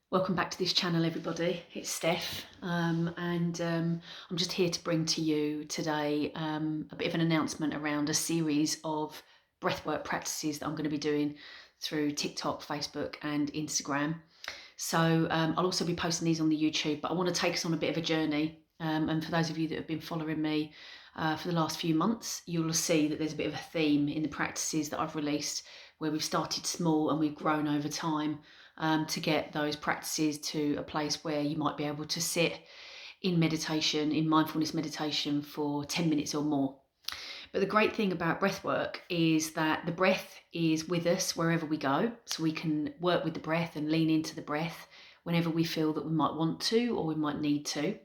Welcome back to this channel, everybody. It's Steph, and I'm just here to bring to you today a bit of an announcement around a series of breathwork practices that I'm going to be doing through TikTok, Facebook, and Instagram. So I'll also be posting these on the YouTube, but I want to take us on a bit of a journey. And for those of you that have been following me for the last few months, you'll see that there's a bit of a theme in the practices that I've released, where we've started small and we've grown over time. To get those practices to a place where you might be able to sit in meditation, in mindfulness meditation for 10 minutes or more. But the great thing about breath work is that the breath is with us wherever we go. So we can work with the breath and lean into the breath whenever we feel that we might want to or we might need to.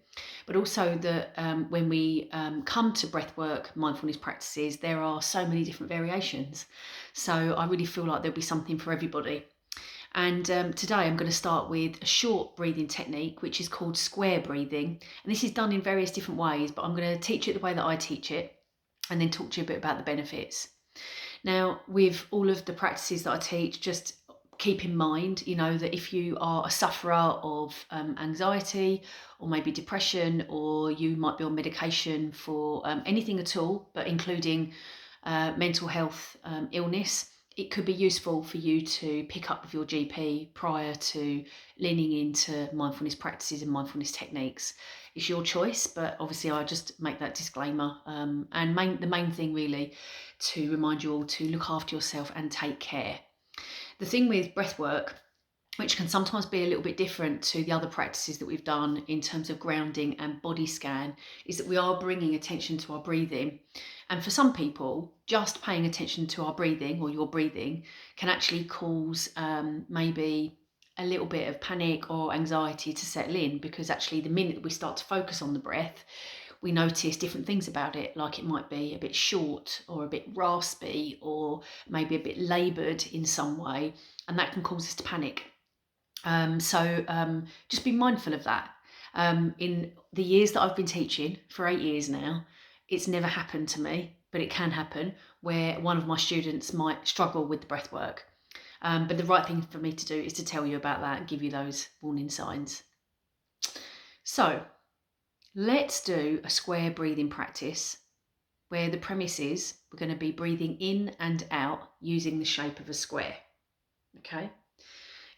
But also that when we come to breath work, mindfulness practices, there are so many different variations. So I really feel like there'll be something for everybody. And today I'm going to start with a short breathing technique, which is called square breathing. And this is done in various different ways, but I'm going to teach it the way that I teach it and then talk to you a bit about the benefits. Now, with all of the practices that I teach, just keep in mind, that if you are a sufferer of anxiety or maybe depression, or you might be on medication for anything at all, but including mental health illness, it could be useful for you to pick up with your GP prior to leaning into mindfulness practices and mindfulness techniques. It's your choice, but obviously I just make that disclaimer. The main thing really, to remind you all to look after yourself and take care. The thing with breath work, which can sometimes be a little bit different to the other practices that we've done in terms of grounding and body scan, is that we are bringing attention to our breathing. And for some people, just paying attention to our breathing or your breathing can actually cause maybe a little bit of panic or anxiety to settle in, because actually the minute that we start to focus on the breath, we notice different things about it, like it might be a bit short or a bit raspy or maybe a bit laboured in some way, and that can cause us to panic. So just be mindful of that. In the years that I've been teaching, for 8 years now, it's never happened to me, but it can happen where one of my students might struggle with the breath work. But the right thing for me to do is to tell you about that and give you those warning signs. So let's do a square breathing practice where the premise is we're going to be breathing in and out using the shape of a square. Okay?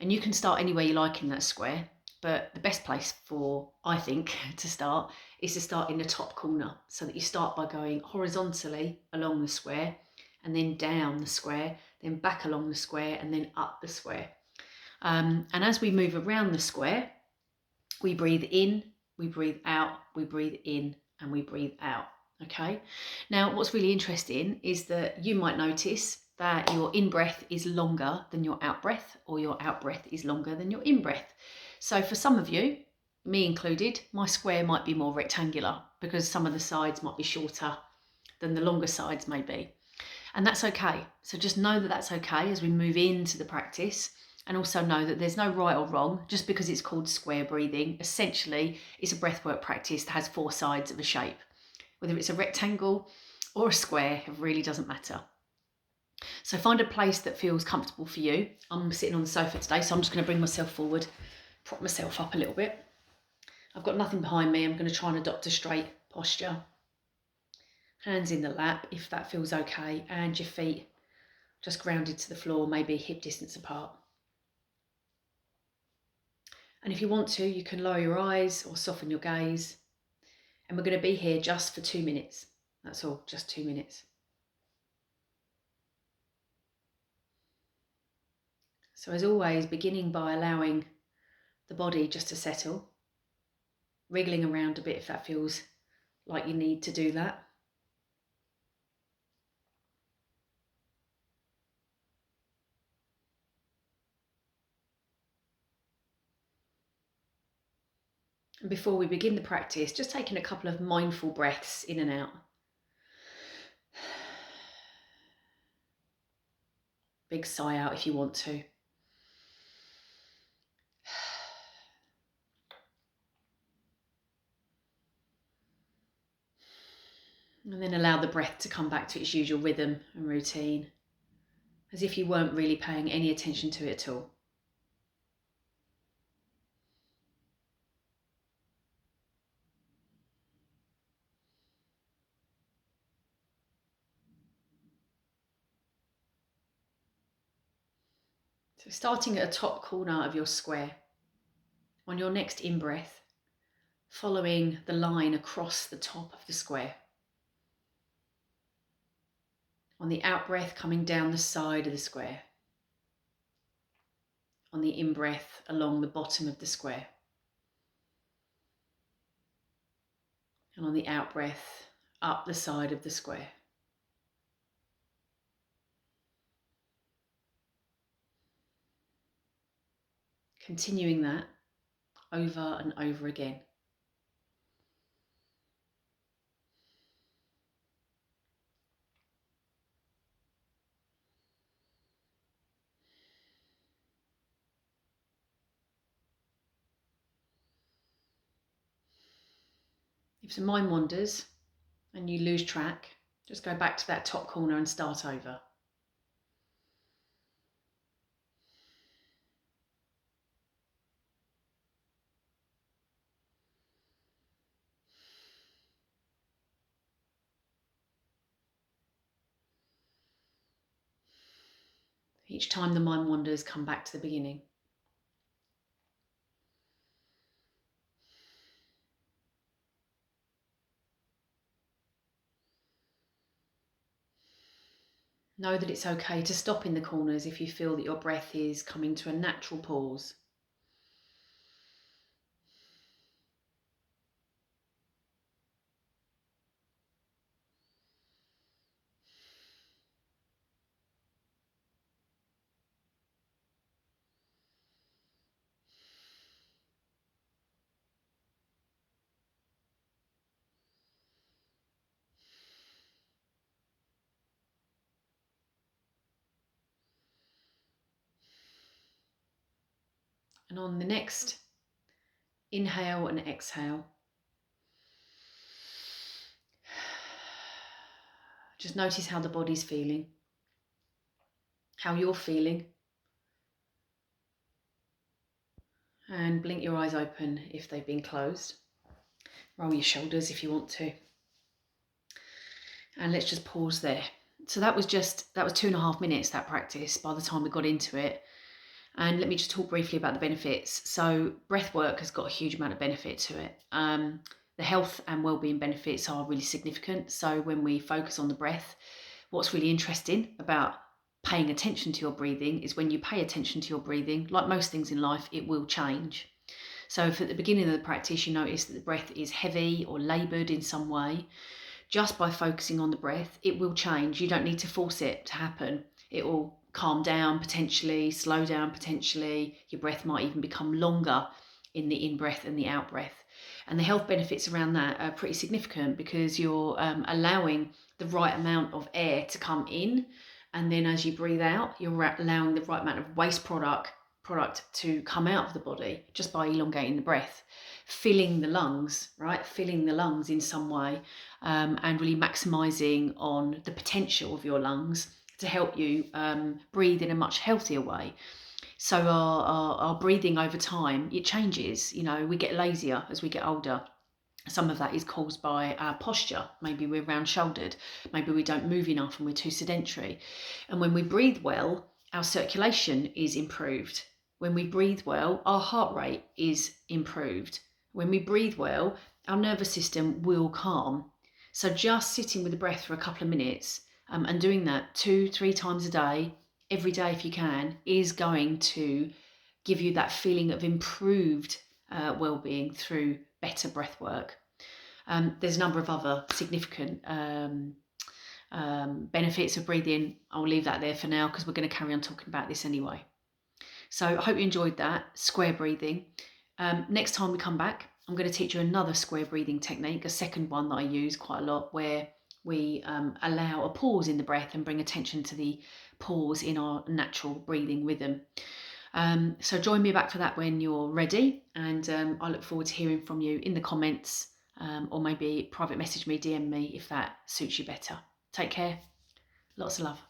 And you can start anywhere you like in that square, but the best place for, I think, to start is to start in the top corner, so that you start by going horizontally along the square and then down the square, then back along the square and then up the square. And as we move around the square, we breathe in, we breathe out, we breathe in and we breathe out. Okay. Now, what's really interesting is that you might notice that your in-breath is longer than your out-breath, or your out-breath is longer than your in-breath. So for some of you, me included, my square might be more rectangular because some of the sides might be shorter than the longer sides may be. And that's okay. So just know that that's okay as we move into the practice. And also know that there's no right or wrong. Just because it's called square breathing, essentially it's a breathwork practice that has 4 sides of a shape. Whether it's a rectangle or a square, it really doesn't matter. So find a place that feels comfortable for you. I'm sitting on the sofa today, so I'm just going to bring myself forward, prop myself up a little bit. I've got nothing behind me. I'm going to try and adopt a straight posture. Hands in the lap if that feels okay, and your feet just grounded to the floor, maybe hip distance apart. And if you want to, you can lower your eyes or soften your gaze. And we're going to be here just for 2 minutes. That's all, just 2 minutes. So as always, beginning by allowing the body just to settle, wriggling around a bit if that feels like you need to do that. And before we begin the practice, just taking a couple of mindful breaths in and out. Big sigh out if you want to. And then allow the breath to come back to its usual rhythm and routine, as if you weren't really paying any attention to it at all. So starting at the top corner of your square, on your next in-breath, following the line across the top of the square. On the out-breath, coming down the side of the square. On the in-breath, along the bottom of the square. And on the out-breath, up the side of the square. Continuing that over and over again. If the mind wanders and you lose track, just go back to that top corner and start over. Each time the mind wanders, come back to the beginning. Know that it's okay to stop in the corners if you feel that your breath is coming to a natural pause. And on the next inhale and exhale, just notice how the body's feeling, how you're feeling. And blink your eyes open if they've been closed. Roll your shoulders if you want to. And let's just pause there. So that was 2.5 minutes, that practice, by the time we got into it. And let me just talk briefly about the benefits. So breath work has got a huge amount of benefit to it. The health and well-being benefits are really significant. So when we focus on the breath, what's really interesting about paying attention to your breathing is when you pay attention to your breathing, like most things in life, it will change. So if at the beginning of the practice you notice that the breath is heavy or laboured in some way, just by focusing on the breath, it will change. You don't need to force it to happen. It will calm down potentially, slow down potentially. Your breath might even become longer in the in-breath and the out-breath. And the health benefits around that are pretty significant because you're allowing the right amount of air to come in, and then as you breathe out, you're allowing the right amount of waste product to come out of the body just by elongating the breath, filling the lungs, right? Filling the lungs in some way, and really maximising on the potential of your lungs to help you breathe in a much healthier way. So our breathing over time, it changes. You know, we get lazier as we get older. Some of that is caused by our posture. Maybe we're round-shouldered. Maybe we don't move enough and we're too sedentary. And when we breathe well, our circulation is improved. When we breathe well, our heart rate is improved. When we breathe well, our nervous system will calm. So just sitting with the breath for a couple of minutes and doing that 2-3 times a day, every day if you can, is going to give you that feeling of improved well-being through better breath work. There's a number of other significant benefits of breathing. I'll leave that there for now because we're going to carry on talking about this anyway. So I hope you enjoyed that, square breathing. Next time we come back, I'm going to teach you another square breathing technique, a second one that I use quite a lot, where we allow a pause in the breath and bring attention to the pause in our natural breathing rhythm. So join me back for that when you're ready, and I look forward to hearing from you in the comments, or maybe private message me, DM me if that suits you better. Take care. Lots of love.